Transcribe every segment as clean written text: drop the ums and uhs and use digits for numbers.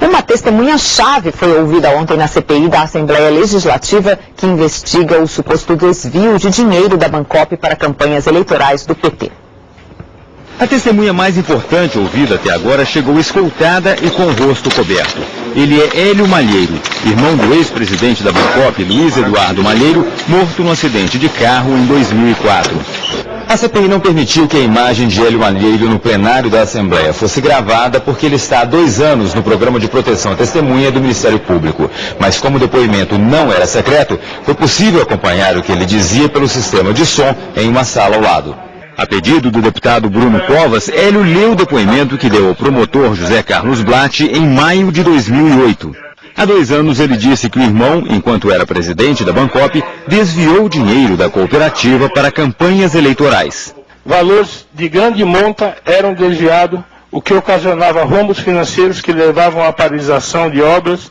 Uma testemunha-chave foi ouvida ontem na CPI da Assembleia Legislativa, que investiga o suposto desvio de dinheiro da Bancop para campanhas eleitorais do PT. A testemunha mais importante ouvida até agora chegou escoltada e com o rosto coberto. Ele é Hélio Malheiro, irmão do ex-presidente da Bancop, Luiz Eduardo Malheiro, morto num acidente de carro em 2004. A CPI não permitiu que a imagem de Hélio Malheiro no plenário da Assembleia fosse gravada porque ele está há 2 anos no programa de proteção à testemunha do Ministério Público. Mas como o depoimento não era secreto, foi possível acompanhar o que ele dizia pelo sistema de som em uma sala ao lado. A pedido do deputado Bruno Covas, Hélio leu o depoimento que deu ao promotor José Carlos Blatt em maio de 2008. Há 2 anos ele disse que o irmão, enquanto era presidente da Bancop, desviou o dinheiro da cooperativa para campanhas eleitorais. Valores de grande monta eram desviados, o que ocasionava rombos financeiros que levavam à paralisação de obras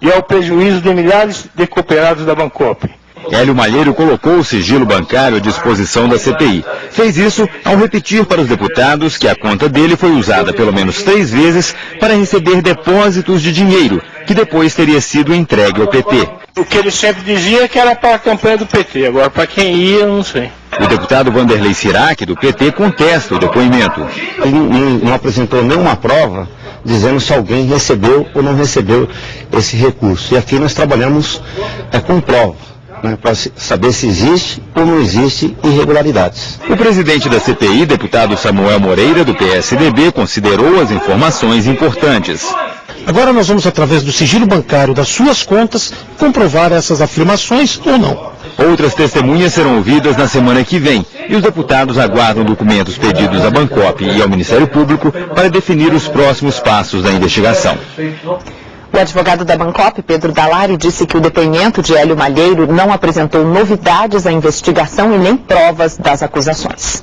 e ao prejuízo de milhares de cooperados da Bancop. Hélio Malheiro colocou o sigilo bancário à disposição da CPI. Fez isso ao repetir para os deputados que a conta dele foi usada pelo menos 3 vezes para receber depósitos de dinheiro, que depois teria sido entregue ao PT. O que ele sempre dizia é que era para a campanha do PT, agora para quem ia, eu não sei. O deputado Vanderlei Sirac, do PT, contesta o depoimento. Ele não apresentou nenhuma prova dizendo se alguém recebeu ou não recebeu esse recurso. E aqui nós trabalhamos com prova, para saber se existe ou não existe irregularidades. O presidente da CPI, deputado Samuel Moreira, do PSDB, considerou as informações importantes. Agora nós vamos, através do sigilo bancário das suas contas, comprovar essas afirmações ou não. Outras testemunhas serão ouvidas na semana que vem e os deputados aguardam documentos pedidos à Bancop e ao Ministério Público para definir os próximos passos da investigação. O advogado da Bancop, Pedro Dallari, disse que o depoimento de Hélio Malheiro não apresentou novidades à investigação e nem provas das acusações.